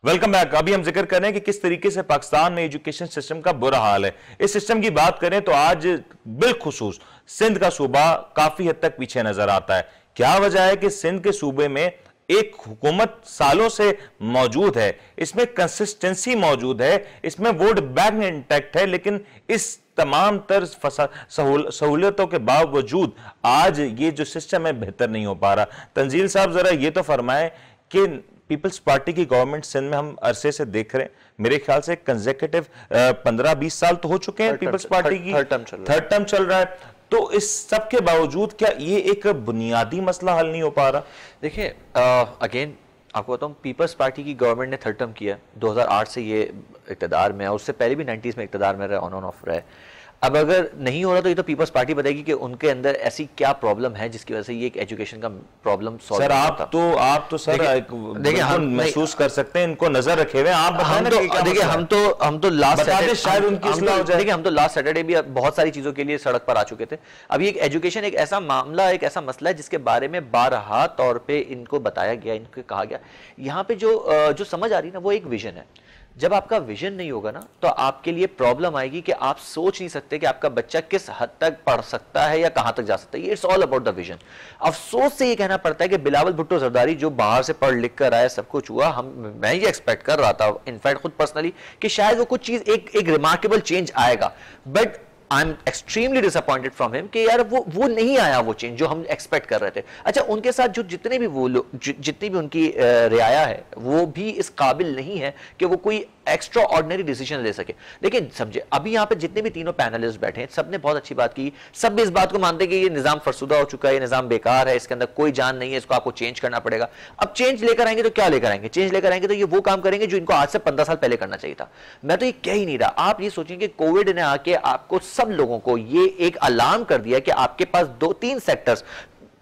Welcome back. अभी हम जिक्र करें कि किस तरीके से पाकिस्तान में एजुकेशन सिस्टम का बुरा हाल है। इस सिस्टम की बात करें तो आज बिलखुसूस सिंध का सूबा काफी हद तक पीछे नजर आता है। क्या वजह है कि सिंध के सूबे में एक हुकूमत सालों से मौजूद है, इसमें कंसिस्टेंसी मौजूद है, इसमें वोट बैंक इंटैक्ट है, लेकिन इस तमाम तर्ज सहूलियतों के बावजूद आज ये जो सिस्टम है बेहतर नहीं हो पा रहा। तंजील साहब, जरा ये तो फरमाएं कि पीपल्स पार्टी की गवर्नमेंट सिंध में हम अरसे से देख रहे हैं, मेरे ख्याल से कंसेक्यूटिव 15-20 साल तो हो चुके हैं पीपल्स पार्टी की, थर्ड टर्म चल रहा है। तो इस सब के बावजूद क्या ये एक बुनियादी मसला हल नहीं हो पा रहा? देखिए, अगेन आपको बताऊं, पीपल्स पार्टी की गवर्नमेंट ने थर्ड टर्म किया, 2008 से ये इक़्तिदार में है, उससे पहले भी 90s में इक़्तिदार में रहे, ऑन ऑफ रहे। अब अगर नहीं हो रहा तो ये तो पीपल्स पार्टी बताएगी कि उनके अंदर ऐसी क्या प्रॉब्लम है जिसकी वजह से ये एक एजुकेशन का प्रॉब्लम सॉल्व सर आप तो सर देखिए हम महसूस कर सकते हैं, इनको नजर रखे हुए। आप देखिए हम तो लास्ट शायद उनकी इस्लाह हो जाए। देखिए हम तो लास्ट सैटरडे भी बहुत सारी चीजों के लिए सड़क पर आ चुके थे। अभी एक एजुकेशन एक ऐसा मामला, एक ऐसा मसला है जिसके बारे में बारहा तौर पे इनको बताया गया, इनको कहा गया। यहाँ पे जो समझ आ रही है ना, वो एक विजन है। जब आपका विजन नहीं होगा ना, तो आपके लिए प्रॉब्लम आएगी कि आप सोच नहीं सकते कि आपका बच्चा किस हद तक पढ़ सकता है या कहां तक जा सकता है। It's all about the vision. अफसोस से ये कहना पड़ता है कि बिलावल भुट्टो जरदारी जो बाहर से पढ़ लिख कर आया, सब कुछ हुआ, मैं ये एक्सपेक्ट कर रहा था इनफैक्ट खुद पर्सनली कि शायद वो कुछ चीज एक रिमार्केबल चेंज आएगा, but I am extremely disappointed from him कि यार वो नहीं आया, वो चेंज जो हम एक्सपेक्ट कर रहे थे। अच्छा, उनके साथ जो जितने भी वो लोग, जितनी भी उनकी रियाया है, वो भी इस काबिल नहीं है कि वो कोई एक्स्ट्रा ऑर्डिनरी डिसीजन ले सके। लेकिन समझे, अभी यहाँ पे जितने भी तीनों पैनलिस्ट बैठे हैं, सबने बहुत अच्छी बात की। सब भी इस बात को मानते हैं कि ये निजाम फरसुदा हो चुका है, ये निजाम बेकार है, इसके अंदर कोई जान नहीं है, इसको आपको चेंज करना पड़ेगा। अब चेंज लेकर आएंगे तो क्या लेकर आएंगे? चेंज लेकर आएंगे तो ये वो काम करेंगे जो इनको आज से 15 साल पहले करना चाहिए था। मैं तो ये कह ही नहीं रहा। आप ये सोचेंगे कोविड ने आके आपको सब लोगों को ये एक अलार्म कर दिया कि आपके पास 2-3 सेक्टर्स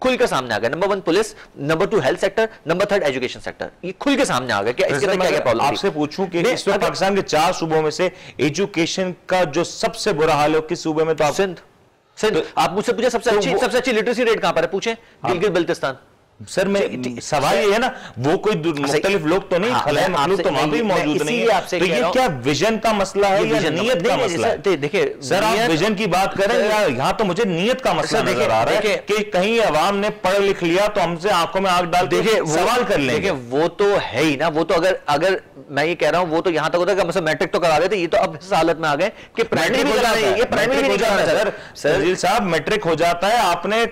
खुल के सामने आ गया। Number 1 police, number 2 health sector, number 3 education sector. ये खुल के सामने आ गया। क्या इसके अंदर क्या प्रॉब्लम? आपसे पूछूं कि इस वक्त पाकिस्तान के 4 सूबों में से एजुकेशन का जो सबसे बुरा हाल है किस सूबे में? तो सिंध। आप मुझसे पूछे सबसे अच्छी लिटरेसी रेट कहां पर है? पूछे गिलगित बल्तिस्तान। सर मैं सवाल ये है ना, वो कोई मुख्तलिफ लोग तो नहीं, खलाए मखलूक तो वहां भी मौजूद नहीं है। तो ये क्या विजन का मसला है या नीयत का मसला है? देखिए सर, आप विजन की बात करें या यहाँ तो मुझे नीयत का मसला नजर आ रहा है कि कहीं अवाम ने पढ़ लिख लिया तो हमसे आंखों में आंख डाल के सवाल कर लेंगे। देखिए वो तो है ही ना, वो तो अगर मैं ये कह रहा हूँ, वो तो यहाँ तक होता है कि मैट्रिक तो करा देते, ये तो अब इस हालत में आ गए कि प्राइमरी भी करा रहे हैं। ये प्राइमरी भी नहीं करा रहे सर साहब, मैट्रिक हो जाता है। आपने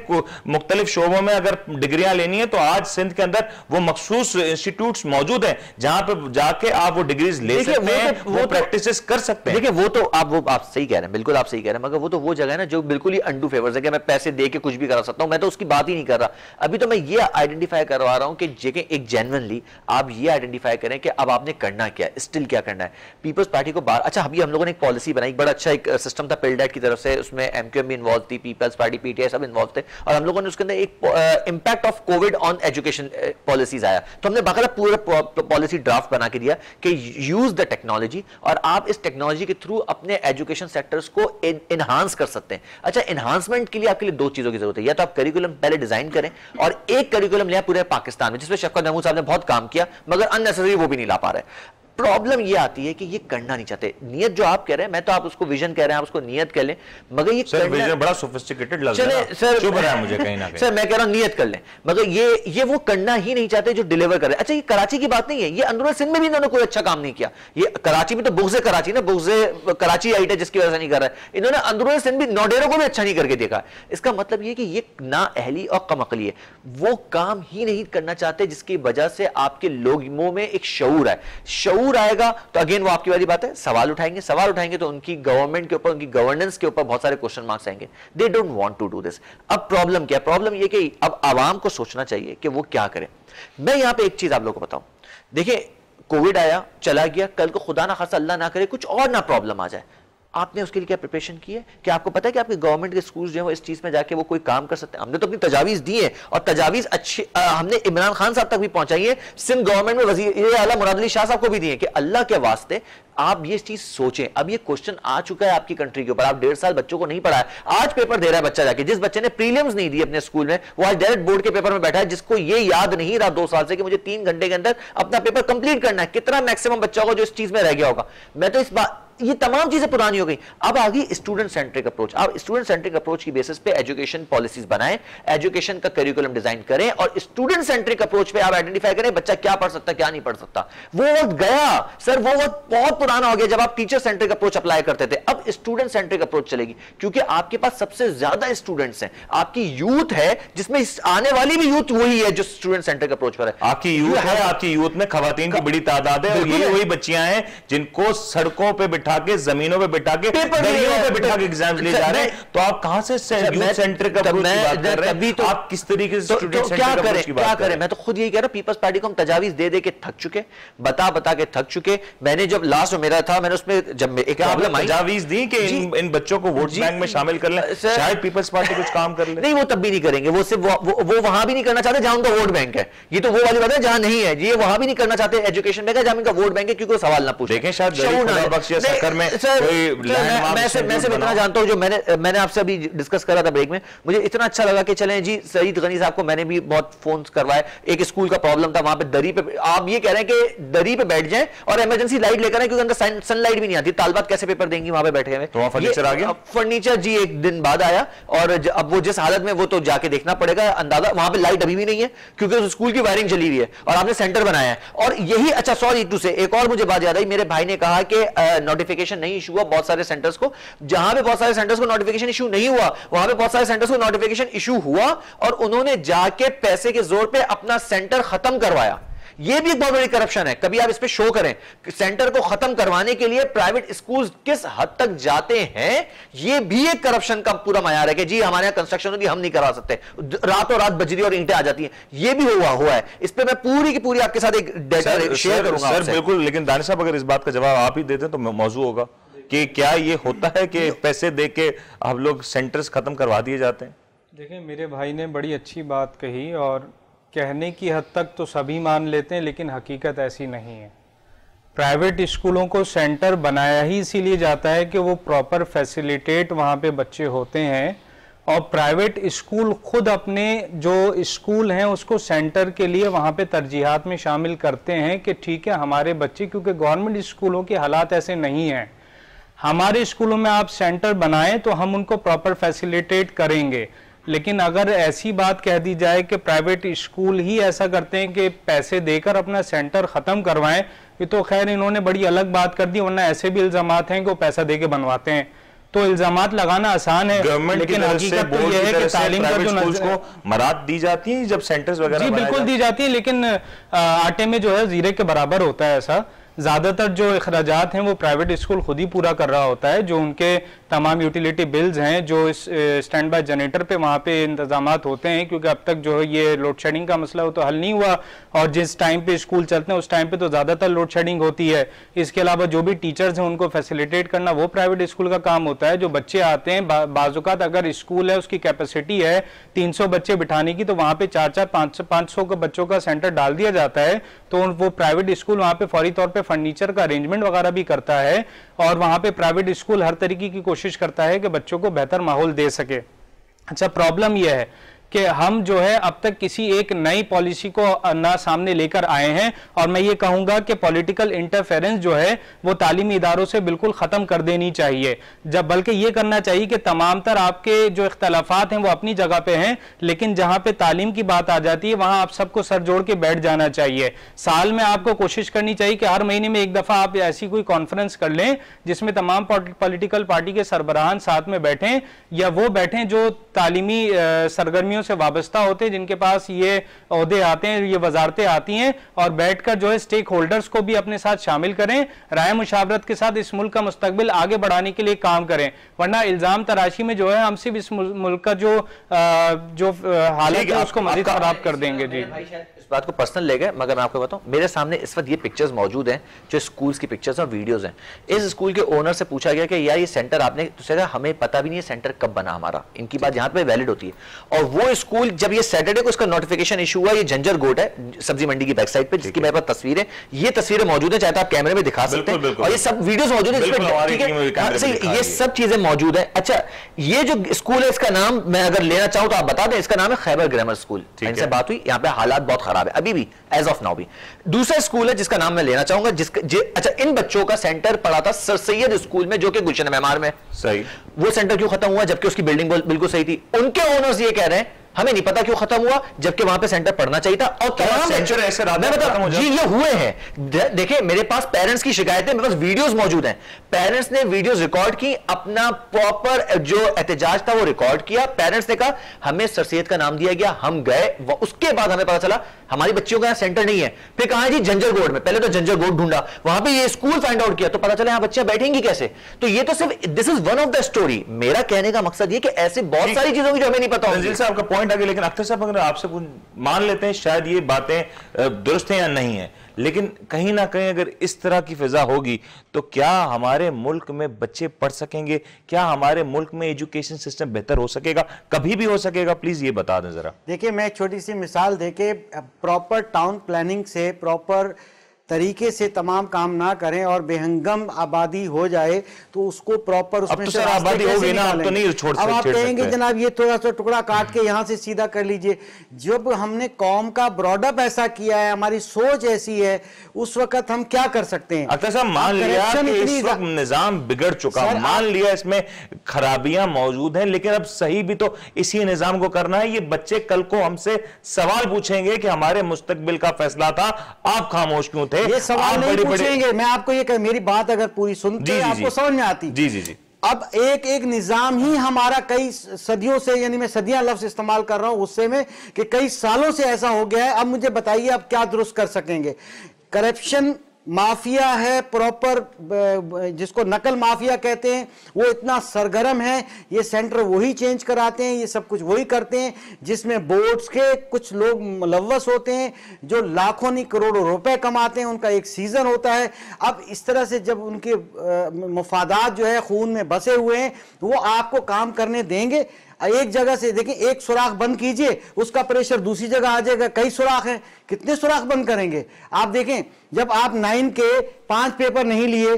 मुख्तलिफ शोबों में अगर डिग्रियां लेनी है तो आज सिंध के अंदर वो मखसूस इंस्टीट्यूट्स मौजूद हैं जहां पे जाके आप वो डिग्रीज ले सकते हैं, वो प्रैक्टिसेस कर सकते हैं। देखिए वो तो आप सही कह रहे हैं, बिल्कुल आप सही कह रहे हैं, मगर वो जगह है ना जो बिल्कुल ही अंडू फेवर्स है कि मैं पैसे दे के कुछ भी करा सकता हूं। मैं तो उसकी बात ही नहीं कर रहा। अभी तो मैं ये आइडेंटिफाई करवा रहा हूं कि एक जेन्युइनली आप ये आइडेंटिफाई करें कि अब आपने करना क्या है, स्टिल क्या करना है। पीपल्स पार्टी को अच्छा, अभी हम लोगों ने एक पॉलिसी बनाई, बड़ा अच्छा एक सिस्टम था पिल्डेट की तरफ से, उसमें एमक्यूएम भी इन्वॉल्व थी, पीपल्स पार्टी, पीटीआई सब इन्वॉल्व थे, और हम लोगों ने उसके अंदर एक impact of Covid on education policies आया। तो हमने बाकायदा पूरा पॉलिसी ड्राफ्ट बना के दिया कि यूज द टेक्नोलॉजी, और आप इस टेक्नोलॉजी के थ्रू अपने एजुकेशन सेक्टर्स को एनहांस कर सकते हैं। अच्छा, एनहांसमेंट के लिए आपके लिए 2 चीजों की जरूरत है। या तो आप करिकुलम पहले डिजाइन करें और एक करिकुलम लिया पूरे पाकिस्तान में, जिसमें शफकत महमूद साहब ने बहुत काम किया, मगर अननेसेसरी वो भी नहीं ला पा रहे। प्रॉब्लम ये आती है कि ये करना नहीं चाहते। नियत जो आप कह रहे हैं, मैं तो आप उसको विजन कह रहे हैं, आप उसको नियत कह लें, मगर ये सर विजन बड़ा सोफिस्टिकेटेड लग रहा है। सर चुभ रहा है मुझे कहीं ना कहीं। सर मैं कह रहा हूं नियत कर लें, मगर ये वो करना ही नहीं चाहते जो डिलीवर कर रहे हैं। अच्छा, ये कराची की बात नहीं है, ये अंदरूनी सिंध में भी इन्होंने कोई अच्छा काम नहीं किया। ये कराची में तो बुग़्ज़े कराची ना, बुग़्ज़े कराची आइट है जिसकी वजह से नहीं कर रहा है। इन्होंने अंदरूनी सिंध भी नौडेरों को भी अच्छा नहीं करके देखा। इसका मतलब ये कि ये ना अहली और कम अकली है, वो काम ही नहीं करना चाहते जिसकी वजह से आपके लोगों में एक शऊर है। शऊर आएगा तो अगेन वो आपकी वाली बात है, सवाल उठाएंगे तो उनकी गवर्नमेंट के ऊपर, उनकी गवर्नेंस के ऊपर बहुत सारे क्वेश्चन मार्क्स आएंगे। They don't want to do this. अब प्रॉब्लम क्या है? प्रॉब्लम ये कि अब आवाम को सोचना चाहिए कि वो क्या करे। मैं यहां पे एक चीज आप लोगों को बताऊं, देखिए कोविड आया, चला गया, कल को खुदा ना खासा अल्लाह ना करे कुछ और ना प्रॉब्लम आ जाए, आपने उसके लिए क्या प्रिपरेशन की है? क्या आपको पता है कि आपके गवर्नमेंट के स्कूल जो है वो इस चीज में जाके वो कोई काम कर सकते हैं? हमने तो अपनी तजावीज दी है और तजावीज अच्छी हमने इमरान खान साहब तक भी पहुंचाई है, सिंध गवर्नमेंट में वज़ीर आला मुराद अली शाह साहब को भी दिए कि अल्लाह के वास्ते आप ये चीज सोचें। अब ये क्वेश्चन आ चुका है आपकी कंट्री के ऊपर, आप 1.5 साल बच्चों को नहीं पढ़ाया, आज पेपर दे रहा है बच्चा जाके, जिस बच्चे ने प्रीलिम्स नहीं दी अपने स्कूल में वो आज डायरेक्ट बोर्ड के पेपर में बैठा है, जिसको ये याद नहीं रहा 2 साल से कि मुझे 3 घंटे के अंदर अपना पेपर कंप्लीट करना है। कितना मैक्सिमम बच्चा होगा जो इस चीज में रह गया होगा? मैं तो इस बात, ये तमाम चीजें पुरानी हो गई। अब आ गई स्टूडेंट सेंट्रिक अप्रोच। आप स्टूडेंट सेंट्रिक अप्रोच की बेसिस पे एजुकेशन पॉलिसीज बनाएं, एजुकेशन का करिकुलम डिजाइन करें और स्टूडेंट सेंट्रिक अप्रोच पे आप आइडेंटिफाई करें बच्चा क्या पढ़ सकता, क्या नहीं पढ़ सकता। वो वक्त गया सर, वो वक्त बहुत पुराना हो गया जब आप टीचर सेंट्रिक अप्रोच अप्लाई करते थे। अब स्टूडेंट सेंट्रिक अप्रोच चलेगी क्योंकि आपके पास सबसे ज्यादा स्टूडेंट्स हैं, आपकी यूथ है, जिसमें आने वाली भी यूथ वही है जो स्टूडेंट सेंट्रिक अप्रोच पर है। आपकी यूथ है, आपकी यूथ में खवातीन की बड़ी तादाद है और ये वही बच्चियां हैं जिनको सड़कों पर बिठा के, जमीनों पे बिठा के, दरियों पे बिठा के एग्जाम्स ले जा रहे हैं। तो आप कहां से यूथ सेंट्रिक अप्रोच की बात कर रहे हैं? तो आप किस तरीके से स्टूडेंट सेंट्रिक अप्रोच की बात कर रहे हैं? मैं तो खुद यही कह रहा हूं, पीपल्स पार्टी को हम तजावीज दे दे के थक चुके, बता बता के थक चुके। मैंने जब लास्ट मेरा था, मैंने उसमें जब एक प्रॉब्लम आई, तजावीज दी कि इन बच्चों को वोट बैंक में शामिल कर लें, शायद पीपल्स पार्टी कुछ काम कर ले। नहीं, वो तब भी नहीं करेंगे, वो सिर्फ वो वहां भी नहीं करना चाहते जहां उनका वोट बैंक है। ये तो वो वाली बात है जहां नहीं है, ये वहां भी नहीं करना चाहते एजुकेशन में जहां उनका वोट बैंक है, क्योंकि वो सवाल ना पूछे। देखें शायद मैं सिर्फ इतना जानता हूं, जो मैंने आपसे अभी डिस्कस करा था ब्रेक में, मुझे इतना अच्छा लगा कि चलें जी, सईद गनी साहब को मैंने भी बहुत फोन करवाए। एक स्कूल का प्रॉब्लम था, वहां पे दरी पे, आप ये कह रहे हैं कि दरी पे बैठ जाएं और इमरजेंसी लाइट लेकर आए क्योंकि अंदर सनलाइट भी नहीं आती, तालबात कैसे पेपर देंगी वहां पे बैठे हुए? तो फर्नीचर आ गया? फर्नीचर जी एक दिन बाद आया और अब वो जिस हालत में, वो तो जाके देखना पड़ेगा अंदाजा। वहां पे लाइट अभी भी नहीं है क्योंकि उस स्कूल की वायरिंग चली हुई है और आपने सेंटर बनाया है। और यही, अच्छा सॉरी टू से, एक और मुझे बात याद आई, मेरे भाई ने कहा कि नोटिफिकेशन नहीं इशू हुआ बहुत सारे सेंटर्स को। जहां पे बहुत सारे सेंटर्स को नोटिफिकेशन इशू नहीं हुआ, वहां पे बहुत सारे सेंटर्स को नोटिफिकेशन इशू हुआ और उन्होंने जाके पैसे के जोर पे अपना सेंटर खत्म करवाया। यह भी एक बहुत बड़ी करप्शन है, कभी आप इस पे शो करें सेंटर को खत्म करवाने के लिए प्राइवेट स्कूल किस हद तक जाते हैं। यह भी एक करप्शन का पूरा मायार है कि जी हमारे यहां कंस्ट्रक्शन होती, हम नहीं करवा सकते, रातों रात बजरी और ईंटें आ जाती हैं। यह भी हुआ है। इस पे मैं पूरी की पूरी आपके साथ एक डेटा शेयर करूंगा सर। बिल्कुल, लेकिन दानिश साहब अगर इस बात का जवाब आप ही देते तो मौजू होगा कि क्या ये होता है कि पैसे दे के आप लोग सेंटर्स खत्म करवा दिए जाते हैं? देखिए, मेरे भाई ने बड़ी अच्छी बात कही और कहने की हद तक तो सभी मान लेते हैं, लेकिन हकीकत ऐसी नहीं है। प्राइवेट स्कूलों को सेंटर बनाया ही इसीलिए जाता है कि वो प्रॉपर फैसिलिटेट वहाँ पे बच्चे होते हैं और प्राइवेट स्कूल खुद अपने जो स्कूल हैं उसको सेंटर के लिए वहाँ पे तरजीहात में शामिल करते हैं कि ठीक है हमारे बच्चे, क्योंकि गवर्नमेंट स्कूलों के हालात ऐसे नहीं हैं, हमारे स्कूलों में आप सेंटर बनाएं तो हम उनको प्रॉपर फैसिलिटेट करेंगे। लेकिन अगर ऐसी बात कह दी जाए कि प्राइवेट स्कूल ही ऐसा करते हैं कि पैसे देकर अपना सेंटर ख़त्म करवाएं, ये तो खैर इन्होंने बड़ी अलग बात कर दी, वरना ऐसे भी इल्ज़ामात हैं कि वो पैसा दे के बनवाते हैं। तो इल्ज़ामात लगाना आसान है, लेकिन हकीकत तो यह है कि तालीम का जो मराद दी जाती है जब सेंटर्स वगैरह, जी बिल्कुल दी जाती है, लेकिन आटे में जो है जीरे के बराबर होता है। ऐसा ज़्यादातर जो अखराजात हैं वो प्राइवेट स्कूल खुद ही पूरा कर रहा होता है। जो उनके तमाम यूटिलिटी बिल्स हैं, जो इस स्टैंड बाय जनरेटर पे वहाँ पे इंतजामात होते हैं, क्योंकि अब तक जो है ये लोड शेडिंग का मसला वो तो हल नहीं हुआ और जिस टाइम पे स्कूल चलते हैं उस टाइम पे तो ज़्यादातर लोड शेडिंग होती है। इसके अलावा जो भी टीचर्स हैं उनको फैसिलिटेट करना वो प्राइवेट स्कूल का काम होता है। जो बच्चे आते हैं, बाज़ात अगर स्कूल है उसकी कैपेसिटी है 300 बच्चे बिठाने की, तो वहाँ पे 400-500 का बच्चों का सेंटर डाल दिया जाता है। तो वो प्राइवेट स्कूल वहाँ पे फौरी तौर पे फर्नीचर का अरेंजमेंट वगैरह भी करता है और वहाँ पे प्राइवेट स्कूल हर तरीके की कोशिश करता है कि बच्चों को बेहतर माहौल दे सके। अच्छा, प्रॉब्लम यह है कि हम जो है अब तक किसी एक नई पॉलिसी को ना सामने लेकर आए हैं और मैं ये कहूँगा कि पॉलिटिकल इंटरफेरेंस जो है वो तालीमी इदारों से बिल्कुल ख़त्म कर देनी चाहिए। जब बल्कि ये करना चाहिए कि तमाम तर आपके जो इख्तलाफात हैं वो अपनी जगह पे हैं, लेकिन जहाँ पे तालीम की बात आ जाती है वहाँ आप सबको सर जोड़ के बैठ जाना चाहिए। साल में आपको कोशिश करनी चाहिए कि हर महीने में एक दफ़ा आप ऐसी कोई कॉन्फ्रेंस कर लें जिसमें तमाम पॉलिटिकल पार्टी के सरबराहान साथ में बैठें या वो बैठें जो तालीमी सरगर्मियों कंपनियों से वाबस्ता होते हैं, जिनके पास ये ओहदे आते हैं, ये वजारतें आती हैं, और बैठकर जो है स्टेक होल्डर्स को भी अपने साथ शामिल करें, राय मुशावरत के साथ इस मुल्क का मुस्तकबिल आगे बढ़ाने के लिए काम करें। वरना इल्जाम तराशी में जो है हम सिर्फ इस मुल्क का जो हालत है उसको मजीद खराब कर देंगे। जी, इस बात को पर्सनल ले गए, मगर मैं आपको बताऊं, मेरे सामने इस वक्त ये पिक्चर्स मौजूद हैं जो स्कूल्स की पिक्चर्स और वीडियोस हैं। इस स्कूल के ओनर से पूछा गया कि यार ये सेंटर आपने, तो कहा हमें पता भी नहीं है सेंटर कब बना हमारा। इनकी बात यहाँ पे वैलिड होती है। और वो स्कूल जब ये सैटरडे को इसका नोटिफिकेशन इशू हुआ, ये झंझर गोट है सब्जी मंडी की बैक साइड पे, जिसकी मेरे पास तस्वीरें, ये तस्वीरें मौजूद है, चाहे तो आप कैमरे में दिखा सकते हैं, और ये सब वीडियोस मौजूद है, ठीक है, ये सब चीजें मौजूद है। अच्छा, ये जो स्कूल है इसका नाम मैं अगर लेना चाहूं तो आप बता दें, इसका नाम है खैबर ग्रामर स्कूल। इनसे बात हुई, यहाँ पे हालात बहुत खराब है अभी भी, एज ऑफ नाउ भी। दूसरा स्कूल है जिसका नाम मैं लेना चाहूंगा, अच्छा, इन बच्चों का सेंटर पड़ा था सर सैयद स्कूल में, जो कि गुलशन मेमार में। सही, वो सेंटर क्यों खत्म हुआ जबकि उसकी बिल्डिंग बिल्कुल सही थी? उनके ओनर्स ये कह रहे हैं हमें नहीं पता क्यों खत्म हुआ, जबकि वहां पे सेंटर पढ़ना चाहिए था। और सेंटर ऐसे जी ये हुए हैं। देखिए मेरे पास पेरेंट्स की शिकायतें, मेरे पास वीडियोस मौजूद हैं, पेरेंट्स ने वीडियोस रिकॉर्ड की, अपना प्रॉपर जो एहतजाज था वो रिकॉर्ड किया। पेरेंट्स ने कहा हमें सर सैयद का नाम दिया गया, हम गए, उसके बाद हमें पता चला हमारी बच्चियों का यहाँ सेंटर नहीं है। फिर कहा जी झंझरगोड में, पहले तो झंझरगोड ढूंढा, वहां पे ये स्कूल फाइंड आउट किया तो पता चला यहाँ बच्चियां बैठेंगी कैसे। तो ये तो सिर्फ this is one of the story. मेरा कहने का मकसद ये कि ऐसे बहुत सारी चीजों की जो हमें नहीं पता होगी। आपका पॉइंट आ गया, लेकिन अख्तर साहब अगर आपसे मान लेते हैं शायद ये बातें दुरुस्त हैं या नहीं है, लेकिन कहीं ना कहीं अगर इस तरह की फिजा होगी तो क्या हमारे मुल्क में बच्चे पढ़ सकेंगे? क्या हमारे मुल्क में एजुकेशन सिस्टम बेहतर हो सकेगा? कभी भी हो सकेगा? प्लीज ये बता दें जरा। देखिए मैं एक छोटी सी मिसाल देके, प्रॉपर टाउन प्लानिंग से, प्रॉपर तरीके से तमाम काम ना करें और बेहंगम आबादी हो जाए तो उसको प्रॉपर उसमें से आबादी हो गई ना, अब तो नहीं छोड़ सकते। अब आप कहेंगे जनाब ये थोड़ा सा टुकड़ा काट के यहाँ से सीधा कर लीजिए। जब हमने कौम का ब्रॉडअप ऐसा किया है, हमारी सोच ऐसी है, उस वक्त हम क्या कर सकते हैं? अख्तर साहब मान लिया कि इस वक्त निजाम बिगड़ चुका, मान लिया इसमें खराबियां मौजूद हैं, लेकिन अब सही भी तो इसी निजाम को करना है। ये बच्चे कल को हमसे सवाल पूछेंगे कि हमारे मुस्तकबिल का फैसला था, आप खामोश क्यों थे? ये सवाल नहीं पूछेंगे। मैं आपको ये मेरी बात अगर पूरी सुनते हैं आपको समझ में आती। जी जी जी। अब एक एक निजाम ही हमारा कई सदियों से, यानी मैं सदियां लफ्ज इस्तेमाल कर रहा हूं उससे में, कि कई सालों से ऐसा हो गया है। अब मुझे बताइए अब क्या दुरुस्त कर सकेंगे? करप्शन माफिया है प्रॉपर, जिसको नकल माफिया कहते हैं, वो इतना सरगर्म है, ये सेंटर वही चेंज कराते हैं, ये सब कुछ वही करते हैं, जिसमें बोर्ड्स के कुछ लोग मुलव्वस होते हैं जो लाखों नहीं करोड़ों रुपए कमाते हैं, उनका एक सीजन होता है। अब इस तरह से जब उनके मुफादात जो है खून में बसे हुए हैं, वो आपको काम करने देंगे? एक जगह से देखिए, एक सुराख बंद कीजिए, उसका प्रेशर दूसरी जगह आ जाएगा। कई सुराख हैं, कितने सुराख बंद करेंगे? आप देखें, जब आप 9 के 5 पेपर नहीं लिए,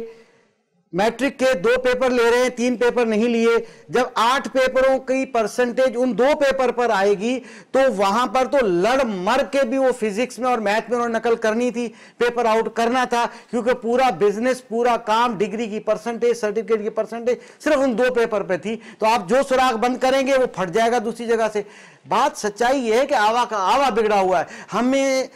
मैट्रिक के 2 पेपर ले रहे हैं, 3 पेपर नहीं लिए, जब 8 पेपरों की परसेंटेज उन 2 पेपर पर आएगी तो वहां पर तो लड़ मर के भी वो फिजिक्स में और मैथ में उन्होंने नकल करनी थी, पेपर आउट करना था, क्योंकि पूरा बिजनेस, पूरा काम, डिग्री की परसेंटेज, सर्टिफिकेट की परसेंटेज सिर्फ उन 2 पेपर पे थी। तो आप जो सुराख बंद करेंगे वो फट जाएगा दूसरी जगह से। बात सच्चाई ये है कि आवा बिगड़ा हुआ है। हमें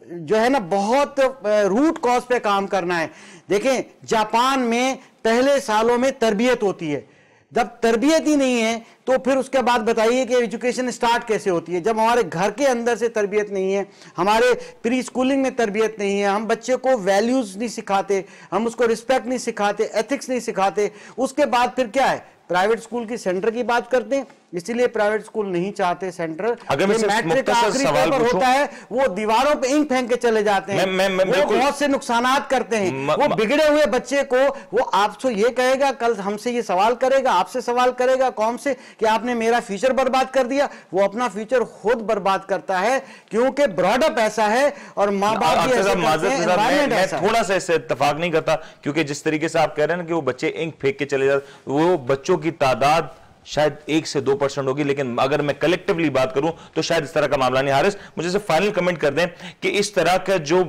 जो है ना बहुत रूट कॉज पे काम करना है। देखें, जापान में पहले सालों में तरबियत होती है, जब तरबियत ही नहीं है तो फिर उसके बाद बताइए कि एजुकेशन स्टार्ट कैसे होती है? जब हमारे घर के अंदर से तरबियत नहीं है, हमारे प्री स्कूलिंग में तरबियत नहीं है, हम बच्चे को वैल्यूज नहीं सिखाते, हम उसको रिस्पेक्ट नहीं सिखाते, एथिक्स नहीं सिखाते, उसके बाद फिर क्या है? प्राइवेट स्कूल की सेंटर की बात करते हैं, इसलिए प्राइवेट स्कूल नहीं चाहते सेंटर। अगर मैट्रिक का आखिरी पेपर होता है, वो दीवारों पे इंक फेंक के चले जाते हैं, वो बहुत से नुकसानात करते हैं। वो बिगड़े हुए बच्चे को वो आपसे ये कहेगा, कल हमसे ये सवाल करेगा, आपसे सवाल करेगा, कौम से, कि आपने मेरा फ्यूचर बर्बाद कर दिया। वो अपना फ्यूचर खुद बर्बाद करता है, क्योंकि ब्रॉडअप ऐसा है और माँ बाप भी ऐसे करते हैं, एनवायरनमेंट ऐसा है। थोड़ा सा इससे इत्तेफाक नहीं करता, क्योंकि जिस तरीके से आप कह रहे हैं ना कि वो बच्चे इंक फेंक के चले जाते, वो बच्चों की तादाद शायद 1 से 2% होगी, लेकिन अगर मैं कलेक्टिवली बात करूं तो शायद इस तरह का मामला नहीं। हारिस, मुझे से फाइनल कमेंट कर दें कि इस तरह का जो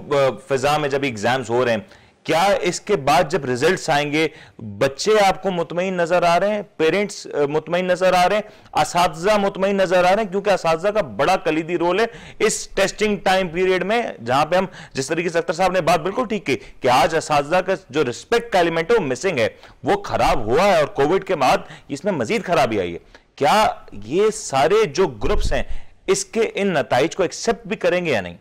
फिजा में जब एग्जाम्स हो रहे हैं, क्या इसके बाद जब रिजल्ट्स आएंगे बच्चे आपको मुतमईन नजर आ रहे हैं, पेरेंट्स मुतमईन नजर आ रहे हैं, असातिज़ा मुतमईन नजर आ रहे हैं? क्योंकि असातिज़ा का बड़ा कलीदी रोल है इस टेस्टिंग टाइम पीरियड में, जहां पे हम, जिस तरीके से अख्तर साहब ने बात बिल्कुल ठीक की कि आज असातिज़ा का जो रिस्पेक्ट का एलिमेंट है वो मिसिंग है, वो खराब हुआ है, और कोविड के बाद इसमें मजीद खराबी आई है। क्या ये सारे जो ग्रुप्स हैं इसके इन नताइज को एक्सेप्ट भी करेंगे या नहीं?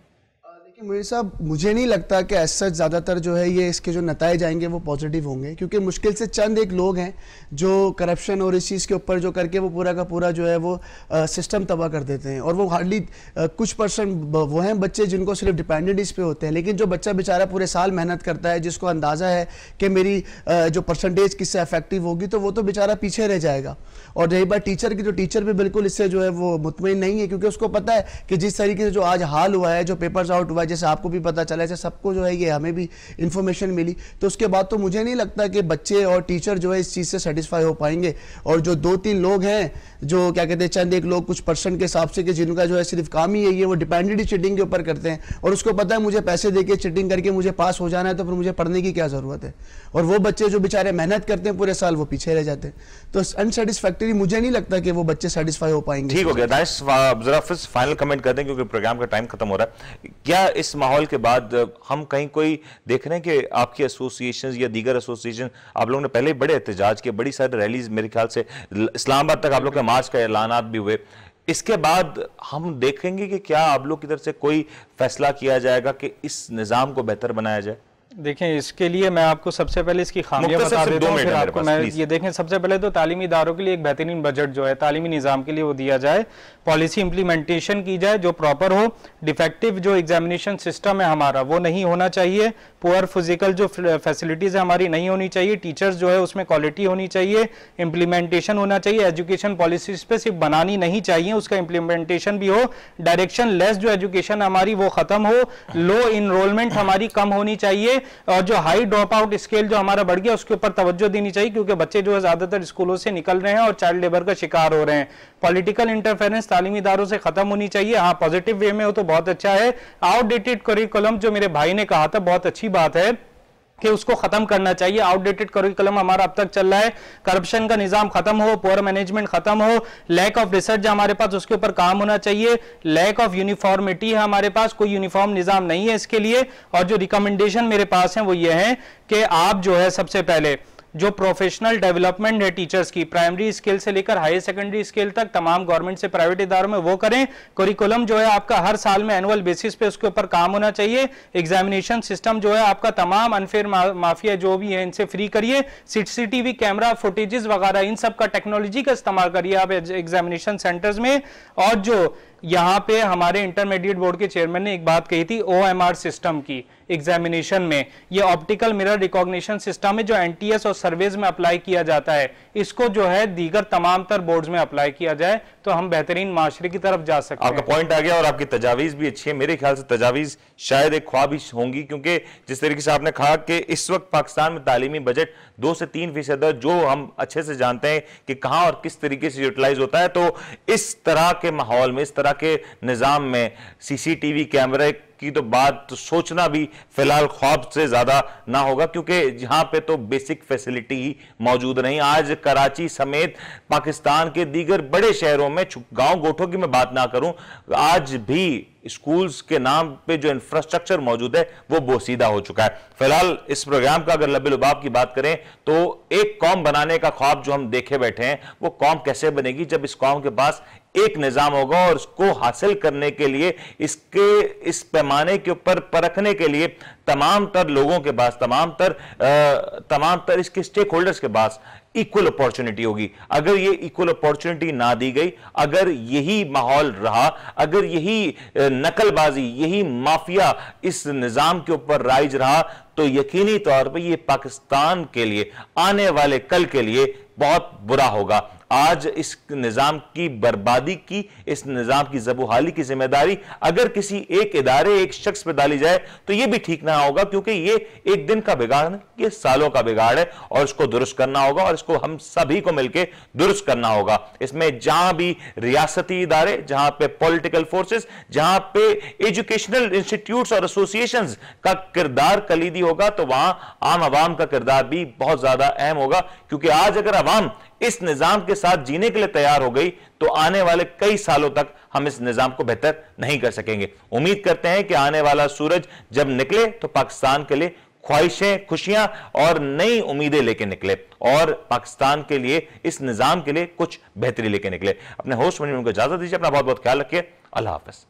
मुझे साहब, मुझे नहीं लगता कि ऐसा सच ज़्यादातर जो है ये इसके जो नताइज आएंगे वो पॉजिटिव होंगे, क्योंकि मुश्किल से चंद एक लोग हैं जो करप्शन और इस चीज़ के ऊपर जो करके वो पूरा का पूरा जो है वो सिस्टम तबाह कर देते हैं। और वो हार्डली कुछ परसेंट वो हैं बच्चे जिनको सिर्फ डिपेंडेंट इस पे होते हैं। लेकिन जो बच्चा बेचारा पूरे साल मेहनत करता है, जिसको अंदाज़ा है कि मेरी जो परसेंटेज किससे इफेक्टिव होगी, तो वो तो बेचारा पीछे रह जाएगा। और रही बात टीचर की, तो टीचर भी बिल्कुल इससे जो है वो मुतमईन नहीं है, क्योंकि उसको पता है कि जिस तरीके से जो आज हाल हुआ है, जो पेपर्स आउट हुआ है, जैसे आपको भी पता चला, जैसे सबको जो है ये हमें भी इंफॉर्मेशन मिली, तो उसके बाद तो मुझे नहीं लगता कि बच्चे और टीचर जो है इस चीज़ से सेटिस्फाई हो पाएंगे। और जो 2-3 लोग हैं जो क्या कहते हैं, चंद एक लोग कुछ परसेंट के हिसाब से, कि जिनका जो है सिर्फ काम ही है वो डिपेंडेंट चीटिंग के ऊपर करते हैं, और उसको पता है मुझे पैसे देके चीटिंग करके मुझे पास हो जाना है, तो फिर मुझे पढ़ने की क्या ज़रूरत है। और वो बच्चे जो बेचारे मेहनत करते हैं पूरे साल, वो पीछे रह जाते हैं। तो अनसेटिस्फैक्टरी मुझे नहीं लगता कि वो बच्चे सेटिस्फाई हो पाएंगे। ठीक हो गया दानिश, जरा फिर फाइनल कमेंट कर दें क्योंकि प्रोग्राम का टाइम खत्म हो रहा है। क्या इस माहौल के बाद हम कहीं कोई देख रहे हैं कि आपकी एसोसिएशन या दीगर एसोसिएशन, आप लोगों ने पहले बड़े एहतजाज किए, बड़ी सारी रैलीज, मेरे ख्याल से इस्लामाबाद तक आप लोग के मार्च का ऐलानात भी हुए, इसके बाद हम देखेंगे कि क्या आप लोग की तरफ से कोई फैसला किया जाएगा कि इस निज़ाम को बेहतर बनाया जाए? देखें, इसके लिए मैं आपको सबसे पहले इसकी खामियां बता देता हूं, फिर आपको मैं ये देखें, सबसे पहले तो तालीमी इदारों के लिए एक बेहतरीन बजट जो है तालीमी निज़ाम के लिए वो दिया जाए, पॉलिसी इंप्लीमेंटेशन की जाए जो प्रॉपर हो, डिफेक्टिव जो एग्जामिनेशन सिस्टम है हमारा वो नहीं होना चाहिए, पुअर फिजिकल जो फैसिलिटीज़ है हमारी नहीं होनी चाहिए, टीचर्स जो है उसमें क्वालिटी होनी चाहिए, इम्प्लीमेंटेशन होना चाहिए, एजुकेशन पॉलिसीज पे सिर्फ बनानी नहीं चाहिए, उसका इम्प्लीमेंटेशन भी हो, डायरेक्शन लेस जो एजुकेशन हमारी वो खत्म हो, लो इनरोलमेंट हमारी कम होनी चाहिए, और जो हाई ड्रॉप आउट स्केल जो हमारा बढ़ गया उसके ऊपर तवज्जो देनी चाहिए, क्योंकि बच्चे जो है ज्यादातर स्कूलों से निकल रहे हैं और चाइल्ड लेबर का शिकार हो रहे हैं। पॉलिटिकल इंटरफेरेंस तालीमी इदारों से खत्म होनी चाहिए। हाँ, पॉजिटिव वे में हो तो बहुत अच्छा है। आउटडेटेड करिकुलम जो मेरे भाई ने कहा था, बहुत अच्छी बात है कि उसको खत्म करना चाहिए। आउटडेटेड करिकुलम हमारा अब तक चल रहा है, करप्शन का निजाम खत्म हो, पुअर मैनेजमेंट खत्म हो, लैक ऑफ रिसर्च हमारे पास उसके ऊपर काम होना चाहिए, लैक ऑफ यूनिफॉर्मिटी है हमारे पास, कोई यूनिफॉर्म निजाम नहीं है इसके लिए। और जो रिकमेंडेशन मेरे पास है वो ये है कि आप जो है सबसे पहले जो प्रोफेशनल डेवलपमेंट है टीचर्स की, प्राइमरी स्केल से लेकर हायर सेकेंडरी स्केल तक तमाम गवर्नमेंट से प्राइवेट इदारों में वो करें। करिकुलम जो है आपका हर साल में एनुअल बेसिस पे उसके ऊपर काम होना चाहिए। एग्जामिनेशन सिस्टम जो है आपका तमाम अनफेयर माफिया जो भी है इनसे फ्री करिए। सीसीटीवी कैमरा फुटेजेस वगैरह इन सब का टेक्नोलॉजी का इस्तेमाल करिए आप एग्जामिनेशन सेंटर्स में। और जो यहाँ पे हमारे इंटरमीडिएट बोर्ड के चेयरमैन ने एक बात कही थी OMR सिस्टम की एग्जामिनेशन में, ये ऑप्टिकल मिरर रिकॉग्निशन सिस्टम है जो NTS और सर्वेज में अप्लाई किया जाता है, इसको जो है दीगर तमाम तर बोर्ड्स में अप्लाई किया जाए तो हम बेहतरीन माशरे की तरफ जा सकते हैं। आपका पॉइंट आ गया और आपकी तजावीज भी अच्छी है। मेरे ख्याल से तजावीज शायद एक ख्वाब ही होंगी, क्योंकि जिस तरीके से आपने कहा कि इस वक्त पाकिस्तान में तालीमी बजट 2 से 3% जो हम अच्छे से जानते हैं कि कहां और किस तरीके से यूटिलाइज होता है, तो इस तरह के माहौल में, इस तरह के निजाम में CCTV कैमरे की तो बात तो सोचना भी फिलहाल ख्वाब से ज्यादा ना होगा, क्योंकि यहां पे तो बेसिक फैसिलिटी ही मौजूद नहीं। आज कराची समेत पाकिस्तान के दीगर बड़े शहरों में, गांव गोठों की मैं बात ना करूं, आज भी स्कूल्स के नाम पे जो इंफ्रास्ट्रक्चर मौजूद है वो बोसीदा हो चुका है। फिलहाल इस प्रोग्राम का अगर लबे लुबाब की बात करें तो एक कौम बनाने का ख्वाब जो हम देखे बैठे हैं, वो कौम कैसे बनेगी जब इस कौम के पास एक निजाम होगा और उसको हासिल करने के लिए, इसके इस पैमाने के ऊपर परखने के लिए तमाम तर लोगों के पास, तमाम तर इसके स्टेक होल्डर्स के पास इक्वल अपॉर्चुनिटी होगी। अगर ये इक्वल अपॉर्चुनिटी ना दी गई, अगर यही माहौल रहा, अगर यही नकलबाजी, यही माफिया इस निजाम के ऊपर राइज रहा, तो यकीनी तौर पर यह पाकिस्तान के लिए, आने वाले कल के लिए बहुत बुरा होगा। आज इस निजाम की बर्बादी की, इस निजाम की ज़बूहाली की जिम्मेदारी अगर किसी एक इदारे, एक शख्स पे डाली जाए तो यह भी ठीक ना होगा, क्योंकि ये एक दिन का बिगाड़ नहीं, ये सालों का बिगाड़ है और इसको दुरुस्त करना होगा और इसको हम सभी को मिलकर दुरुस्त करना होगा। इसमें जहां भी रियासती इदारे, जहां पे पॉलिटिकल फोर्सेस, जहां पे एजुकेशनल इंस्टीट्यूट्स और एसोसिएशंस का किरदार कलीदी होगा, तो वहां आम आवाम का किरदार भी बहुत ज्यादा अहम होगा। क्योंकि आज अगर आवाम इस निजाम के साथ जीने के लिए तैयार हो गई तो आने वाले कई सालों तक हम इस निजाम को बेहतर नहीं कर सकेंगे। उम्मीद करते हैं कि आने वाला सूरज जब निकले तो पाकिस्तान के लिए ख्वाहिशें, खुशियां और नई उम्मीदें लेके निकले और पाकिस्तान के लिए, इस निजाम के लिए कुछ बेहतरी लेके निकले। अपने होस्ट को इजाजत दीजिए, अपना बहुत बहुत ख्याल रखिए। अल्लाह हाफिज।